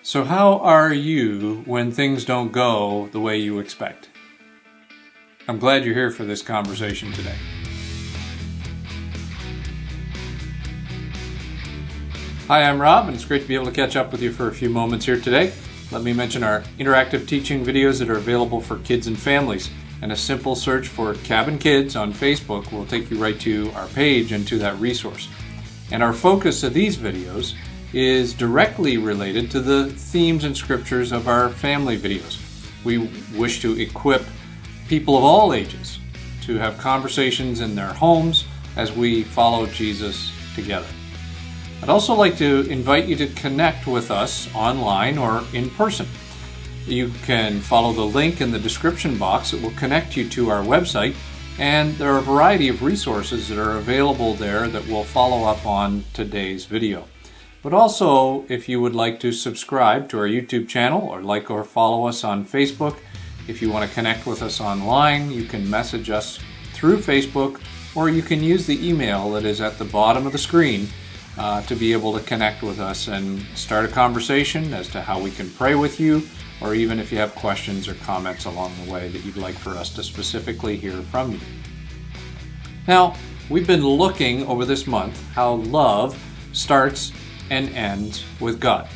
So how are you when things don't go the way you expect? I'm glad you're here for this conversation today. Hi, I'm Rob, and it's great to be able to catch up with you for a few moments here today. Let me mention our interactive teaching videos that are available for kids and families. And a simple search for Cabin Kids on Facebook will take you right to our page and to that resource. And our focus of these videos is directly related to the themes and scriptures of our family videos. We wish to equip people of all ages to have conversations in their homes as we follow Jesus together. I'd also like to invite you to connect with us online or in person. You can follow the link in the description box that will connect you to our website, and there are a variety of resources that are available there that we'll follow up on today's video. But also, if you would like to subscribe to our YouTube channel or like or follow us on Facebook, if you want to connect with us online, you can message us through Facebook, or you can use the email that is at the bottom of the screen to be able to connect with us and start a conversation as to how we can pray with you, or even if you have questions or comments along the way that you'd like for us to specifically hear from you. Now, we've been looking over this month how love starts and ends with God.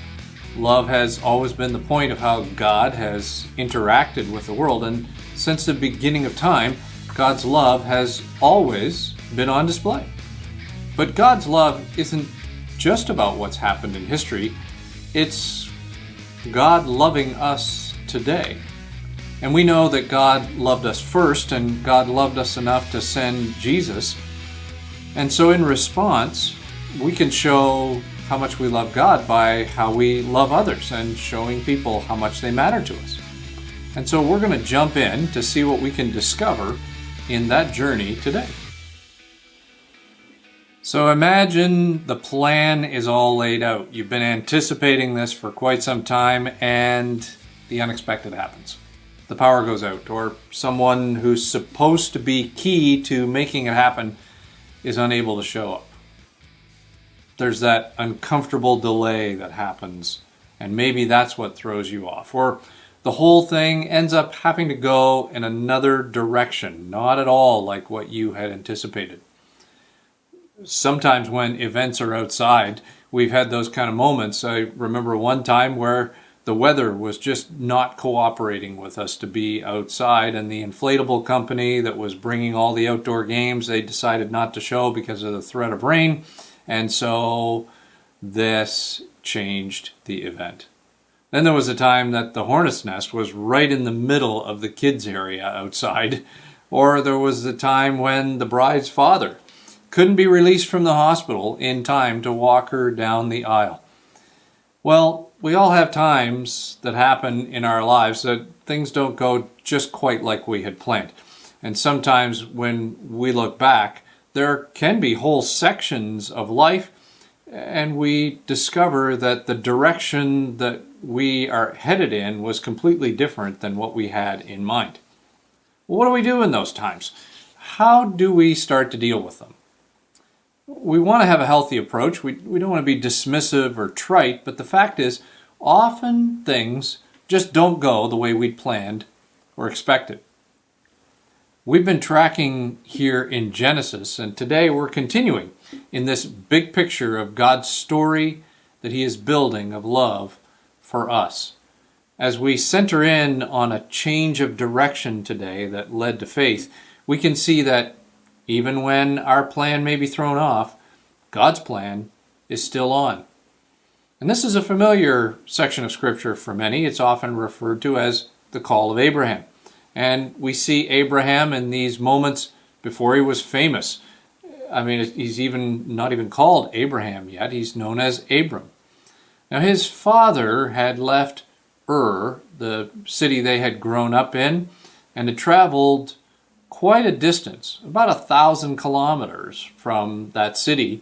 Love has always been the point of how God has interacted with the world, and since the beginning of time, God's love has always been on display. But God's love isn't just about what's happened in history, it's God loving us today. And we know that God loved us first, and God loved us enough to send Jesus. And so in response, we can show how much we love God by how we love others and showing people how much they matter to us. And so we're going to jump in to see what we can discover in that journey today. So imagine the plan is all laid out. You've been anticipating this for quite some time, and the unexpected happens. The power goes out, or someone who's supposed to be key to making it happen is unable to show up. There's that uncomfortable delay that happens, and maybe that's what throws you off. Or the whole thing ends up having to go in another direction, not at all like what you had anticipated. Sometimes when events are outside, we've had those kind of moments. I remember one time where the weather was just not cooperating with us to be outside, and the inflatable company that was bringing all the outdoor games, they decided not to show because of the threat of rain. And so this changed the event. Then there was a time that the hornet's nest was right in the middle of the kids' area outside. Or there was the time when the bride's father couldn't be released from the hospital in time to walk her down the aisle. Well, we all have times that happen in our lives that things don't go just quite like we had planned. And sometimes when we look back, there can be whole sections of life, and we discover that the direction that we are headed in was completely different than what we had in mind. What do we do in those times? How do we start to deal with them? We want to have a healthy approach. We don't want to be dismissive or trite, but the fact is, often things just don't go the way we'd planned or expected. We've been tracking here in Genesis, and today we're continuing in this big picture of God's story that He is building of love for us. As we center in on a change of direction today that led to faith, we can see that even when our plan may be thrown off, God's plan is still on. And this is a familiar section of Scripture for many. It's often referred to as the call of Abraham. And we see Abraham in these moments before he was famous. I mean, he's not even called Abraham yet. He's known as Abram. Now, his father had left Ur, the city they had grown up in, and had traveled quite a distance, about 1,000 kilometers from that city,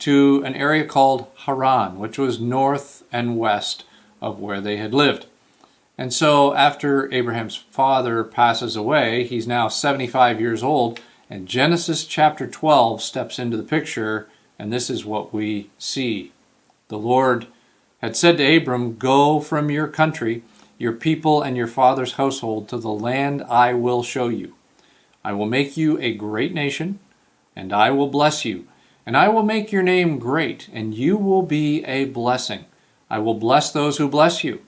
to an area called Haran, which was north and west of where they had lived. And so after Abraham's father passes away, he's now 75 years old, and Genesis chapter 12 steps into the picture, and this is what we see. The Lord had said to Abram, "Go from your country, your people, and your father's household to the land I will show you. I will make you a great nation, and I will bless you. And I will make your name great, and you will be a blessing. I will bless those who bless you,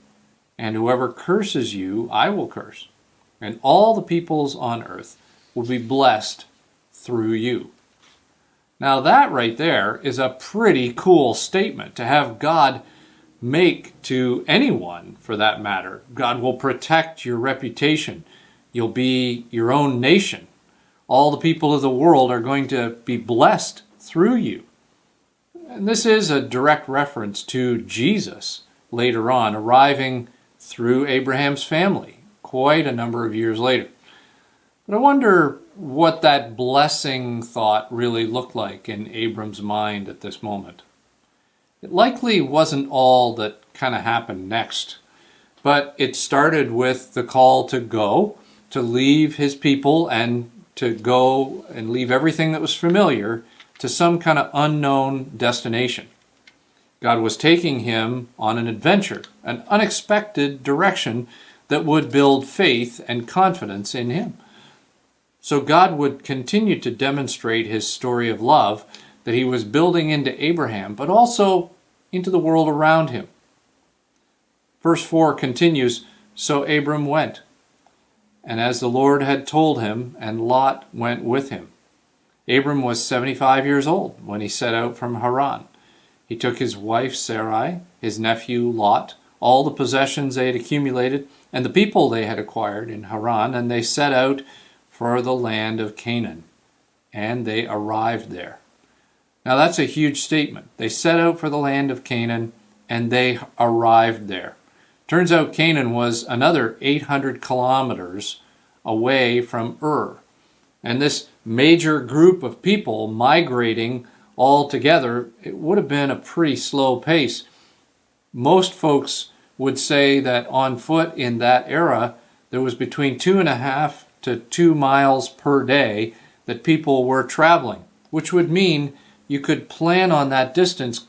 and whoever curses you, I will curse. And all the peoples on earth will be blessed through you." Now that right there is a pretty cool statement to have God make to anyone, for that matter. God will protect your reputation. You'll be your own nation. All the people of the world are going to be blessed through you. And this is a direct reference to Jesus later on, arriving through Abraham's family quite a number of years later. But I wonder what that blessing thought really looked like in Abram's mind at this moment. It likely wasn't all that kind of happened next, but it started with the call to go, to leave his people and to go and leave everything that was familiar to some kind of unknown destination. God was taking him on an adventure, an unexpected direction that would build faith and confidence in him. So God would continue to demonstrate his story of love that he was building into Abraham, but also into the world around him. Verse 4 continues, "So Abram went, and as the Lord had told him, and Lot went with him. Abram was 75 years old when he set out from Haran. He took his wife Sarai, his nephew Lot, all the possessions they had accumulated, and the people they had acquired in Haran, and they set out for the land of Canaan. And they arrived there." Now that's a huge statement. They set out for the land of Canaan, and they arrived there. Turns out Canaan was another 800 kilometers away from Ur. And this major group of people migrating all together, it would have been a pretty slow pace. Most folks would say that on foot in that era, there was between 2.5 to 2 miles per day that people were traveling, which would mean you could plan on that distance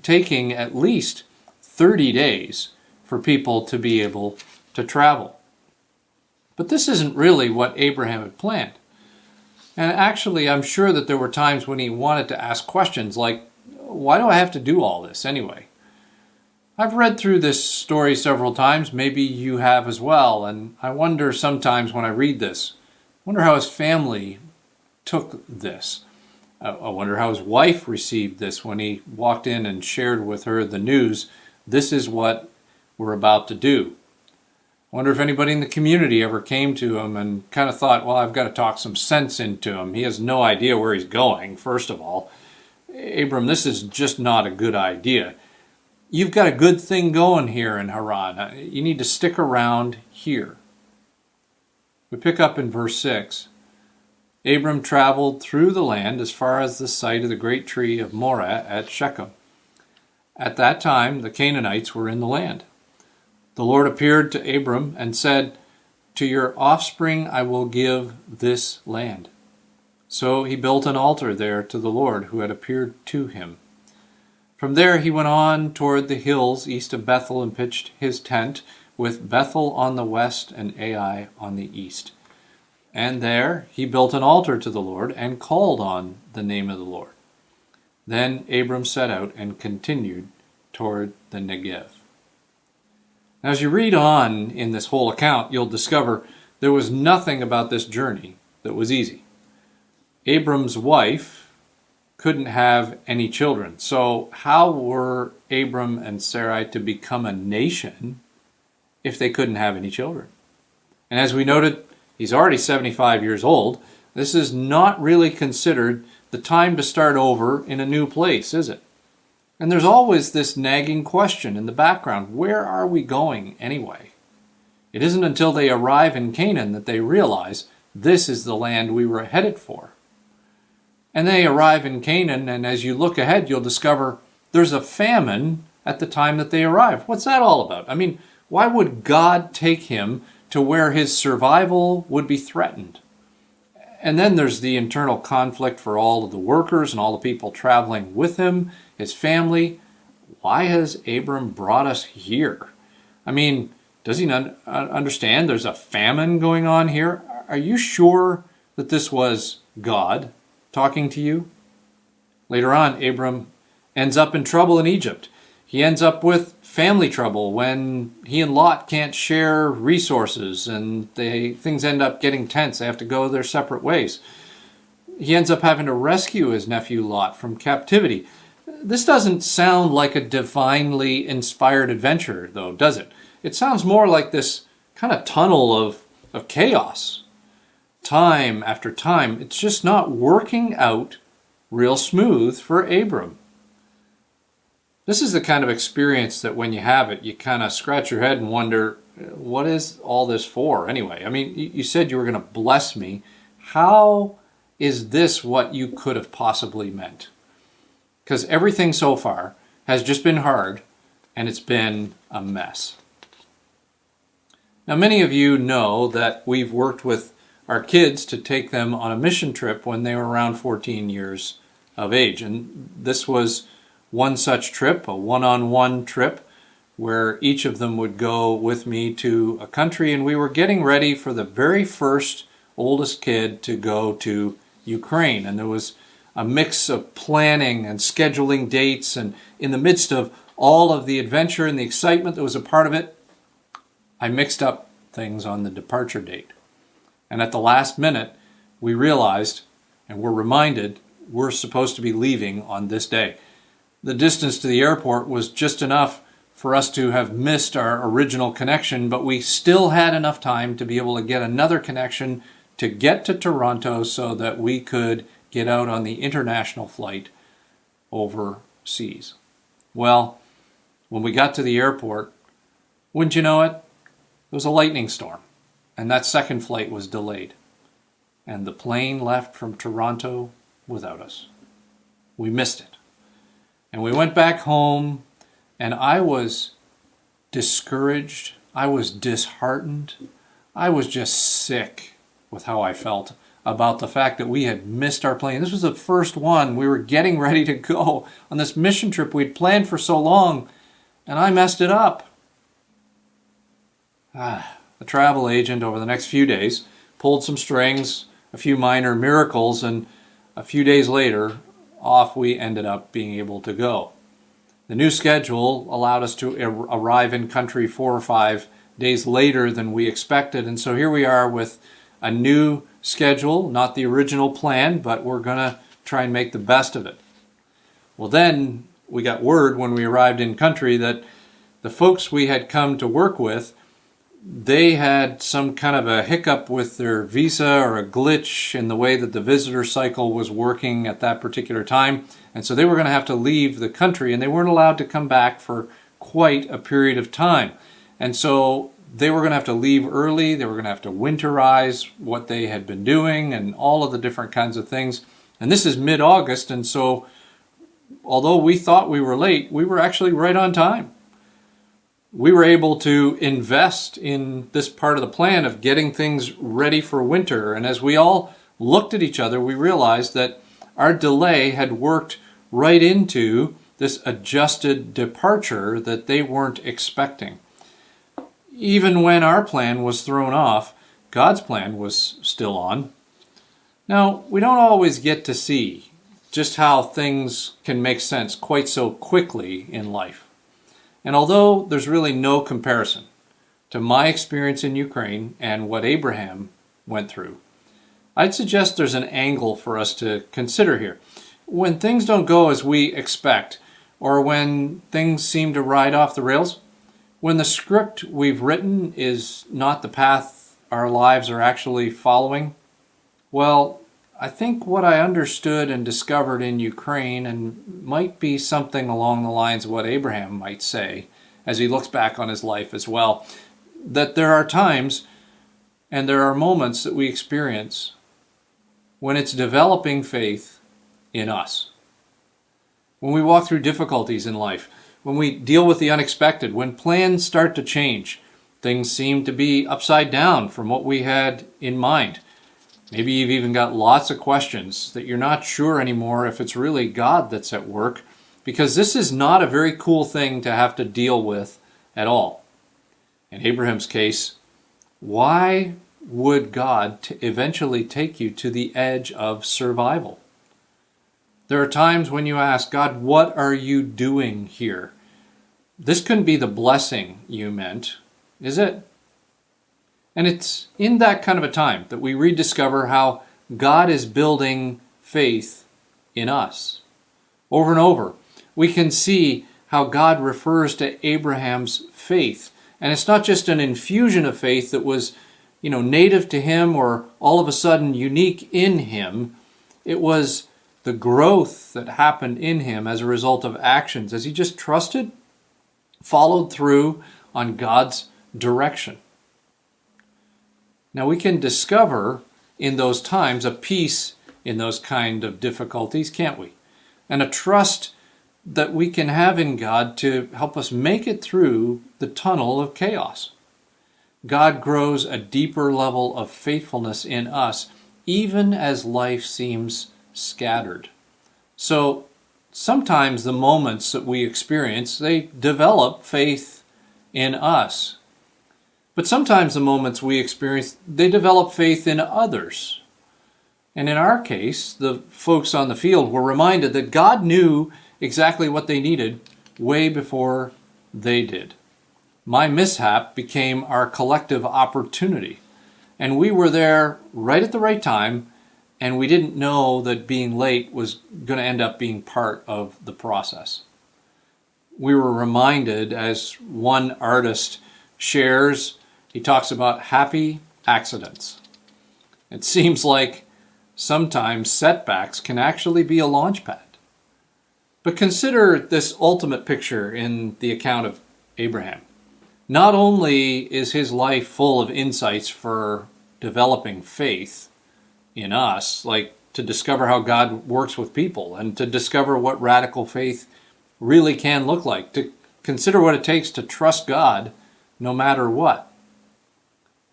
taking at least 30 days for people to be able to travel. But this isn't really what Abraham had planned. And actually, I'm sure that there were times when he wanted to ask questions like, why do I have to do all this anyway? I've read through this story several times, maybe you have as well, and I wonder sometimes when I read this, I wonder how his family took this. I wonder how his wife received this when he walked in and shared with her the news, this is what we're about to do. I wonder if anybody in the community ever came to him and kind of thought, well, I've got to talk some sense into him. He has no idea where he's going, first of all. Abram, this is just not a good idea. You've got a good thing going here in Haran. You need to stick around here. We pick up in verse 6. Abram traveled through the land as far as the site of the great tree of Moreh at Shechem. At that time, the Canaanites were in the land. The Lord appeared to Abram and said, "To your offspring I will give this land." So he built an altar there to the Lord who had appeared to him. From there he went on toward the hills east of Bethel and pitched his tent, with Bethel on the west and Ai on the east. And there he built an altar to the Lord and called on the name of the Lord. Then Abram set out and continued toward the Negev. Now, as you read on in this whole account, you'll discover there was nothing about this journey that was easy. Abram's wife couldn't have any children. So how were Abram and Sarai to become a nation if they couldn't have any children? And as we noted, he's already 75 years old. This is not really considered the time to start over in a new place, is it? And there's always this nagging question in the background, where are we going anyway? It isn't until they arrive in Canaan that they realize this is the land we were headed for. And they arrive in Canaan, and as you look ahead, you'll discover there's a famine at the time that they arrive. What's that all about? I mean, why would God take him to where his survival would be threatened? And then there's the internal conflict for all of the workers and all the people traveling with him, his family. why has Abram brought us here? I mean, does he not understand there's a famine going on here? Are you sure that this was God talking to you? Later on, Abram ends up in trouble in Egypt. He ends up with family trouble when he and Lot can't share resources and things end up getting tense. They have to go their separate ways. He ends up having to rescue his nephew Lot from captivity. This doesn't sound like a divinely inspired adventure, though, does it? It sounds more like this kind of tunnel of chaos. Time after time, it's just not working out real smooth for Abram. This is the kind of experience that when you have it, you kind of scratch your head and wonder, what is all this for anyway? I mean, you said you were going to bless me. How is this what you could have possibly meant? Because everything so far has just been hard and it's been a mess. Now, many of you know that we've worked with our kids to take them on a mission trip when they were around 14 years of age. And this was one such trip, a one-on-one trip, where each of them would go with me to a country, and we were getting ready for the very first oldest kid to go to Ukraine. And there was a mix of planning and scheduling dates, and in the midst of all of the adventure and the excitement that was a part of it, I mixed up things on the departure date. And at the last minute, we realized and were reminded we're supposed to be leaving on this day. The distance to the airport was just enough for us to have missed our original connection, but we still had enough time to be able to get another connection to get to Toronto so that we could get out on the international flight overseas. Well, when we got to the airport, wouldn't you know it, there was a lightning storm, and that second flight was delayed. And the plane left from Toronto without us. We missed it. And we went back home, and I was discouraged. I was disheartened. I was just sick with how I felt about the fact that we had missed our plane. This was the first one. We were getting ready to go on this mission trip we'd planned for so long, and I messed it up. The travel agent over the next few days pulled some strings, a few minor miracles, and a few days later, off we ended up being able to go. The new schedule allowed us to arrive in country 4 or 5 days later than we expected, and so here we are with a new schedule, not the original plan, but we're going to try and make the best of it. Well, then we got word when we arrived in country that the folks we had come to work with, they had some kind of a hiccup with their visa or a glitch in the way that the visitor cycle was working at that particular time. And so they were going to have to leave the country, and they weren't allowed to come back for quite a period of time. And so they were going to have to leave early. They were going to have to winterize what they had been doing and all of the different kinds of things. And this is mid-August, and so although we thought we were late, we were actually right on time. We were able to invest in this part of the plan of getting things ready for winter. And as we all looked at each other, we realized that our delay had worked right into this adjusted departure that they weren't expecting. Even when our plan was thrown off, God's plan was still on. Now, we don't always get to see just how things can make sense quite so quickly in life. And although there's really no comparison to my experience in Ukraine and what Abraham went through, I'd suggest there's an angle for us to consider here. When things don't go as we expect, or when things seem to ride off the rails, when the script we've written is not the path our lives are actually following, well, I think what I understood and discovered in Ukraine, and might be something along the lines of what Abraham might say as he looks back on his life as well, that there are times and there are moments that we experience when it's developing faith in us. When we walk through difficulties in life, when we deal with the unexpected, when plans start to change, things seem to be upside down from what we had in mind. Maybe you've even got lots of questions that you're not sure anymore if it's really God that's at work, because this is not a very cool thing to have to deal with at all. In Abraham's case, why would God eventually take you to the edge of survival? There are times when you ask, God, what are you doing here? This couldn't be the blessing you meant, is it? And it's in that kind of a time that we rediscover how God is building faith in us. Over and over, we can see how God refers to Abraham's faith. And it's not just an infusion of faith that was, native to him or all of a sudden unique in him. It was the growth that happened in him as a result of actions as he just trusted, followed through on God's direction. Now we can discover in those times a peace in those kind of difficulties, can't we? And a trust that we can have in God to help us make it through the tunnel of chaos. God grows a deeper level of faithfulness in us, even as life seems scattered. So sometimes the moments that we experience, they develop faith in us. But sometimes the moments we experience, they develop faith in others. And in our case, the folks on the field were reminded that God knew exactly what they needed way before they did. My mishap became our collective opportunity. And we were there right at the right time, and we didn't know that being late was going to end up being part of the process. We were reminded, as one artist shares, he talks about happy accidents. It seems like sometimes setbacks can actually be a launch pad. But consider this ultimate picture in the account of Abraham. Not only is his life full of insights for developing faith in us, like to discover how God works with people and to discover what radical faith really can look like, to consider what it takes to trust God no matter what.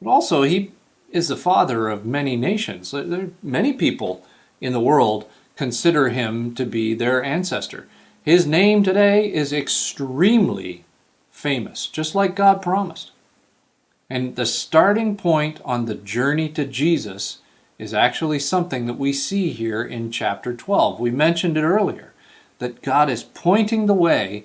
But also, he is the father of many nations. There are many people in the world consider him to be their ancestor. His name today is extremely famous, just like God promised. And the starting point on the journey to Jesus is actually something that we see here in chapter 12. We mentioned it earlier, that God is pointing the way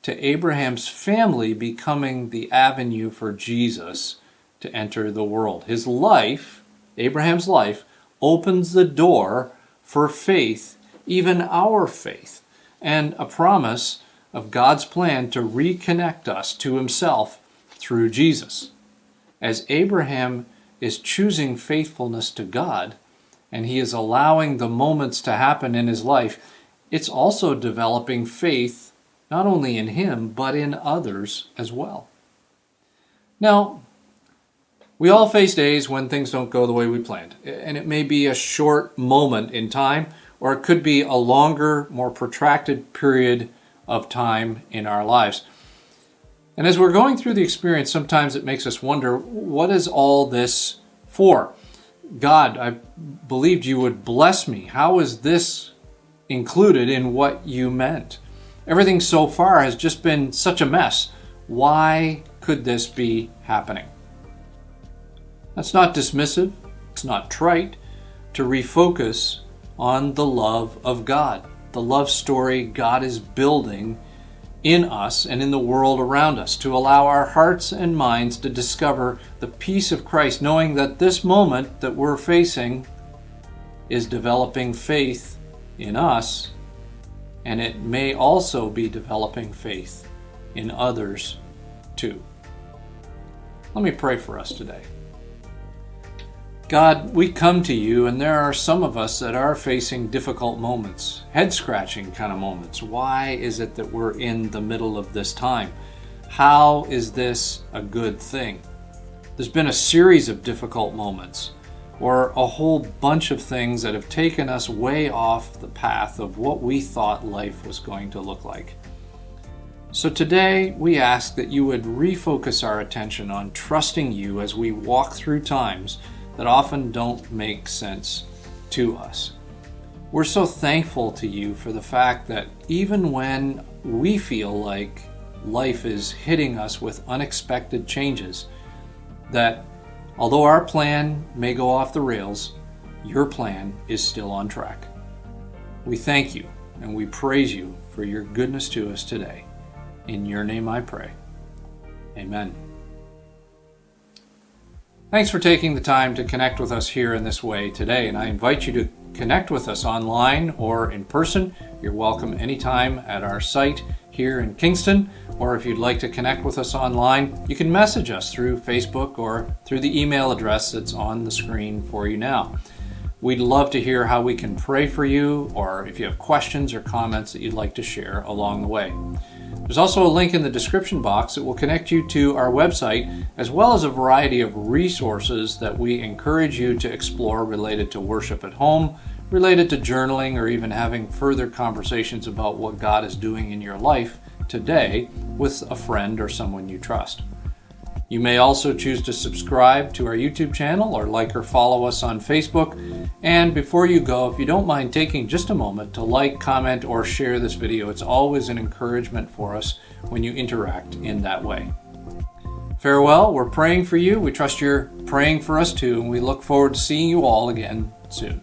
to Abraham's family becoming the avenue for Jesus to enter the world. His life, Abraham's life, opens the door for faith, even our faith, and a promise of God's plan to reconnect us to himself through Jesus. As Abraham is choosing faithfulness to God, and he is allowing the moments to happen in his life, it's also developing faith not only in him, but in others as well. Now, we all face days when things don't go the way we planned, and it may be a short moment in time, or it could be a longer, more protracted period of time in our lives. And as we're going through the experience, sometimes it makes us wonder, what is all this for? God, I believed you would bless me. How is this included in what you meant? Everything so far has just been such a mess. Why could this be happening? That's not dismissive. It's not trite to refocus on the love of God, the love story God is building in us and in the world around us, to allow our hearts and minds to discover the peace of Christ, knowing that this moment that we're facing is developing faith in us, and it may also be developing faith in others too. Let me pray for us today. God, we come to you, and there are some of us that are facing difficult moments, head-scratching kind of moments. Why is it that we're in the middle of this time? How is this a good thing? There's been a series of difficult moments, or a whole bunch of things that have taken us way off the path of what we thought life was going to look like. So today, we ask that you would refocus our attention on trusting you as we walk through times that often don't make sense to us. We're so thankful to you for the fact that even when we feel like life is hitting us with unexpected changes, that although our plan may go off the rails, your plan is still on track. We thank you and we praise you for your goodness to us today. In your name I pray. Amen. Thanks for taking the time to connect with us here in this way today, and I invite you to connect with us online or in person. You're welcome anytime at our site here in Kingston, or if you'd like to connect with us online, you can message us through Facebook or through the email address that's on the screen for you now. We'd love to hear how we can pray for you, or if you have questions or comments that you'd like to share along the way. There's also a link in the description box that will connect you to our website, as well as a variety of resources that we encourage you to explore related to worship at home, related to journaling, or even having further conversations about what God is doing in your life today with a friend or someone you trust. You may also choose to subscribe to our YouTube channel or like or follow us on Facebook. And before you go, if you don't mind taking just a moment to like, comment, or share this video, it's always an encouragement for us when you interact in that way. Farewell, we're praying for you. We trust you're praying for us too, and we look forward to seeing you all again soon.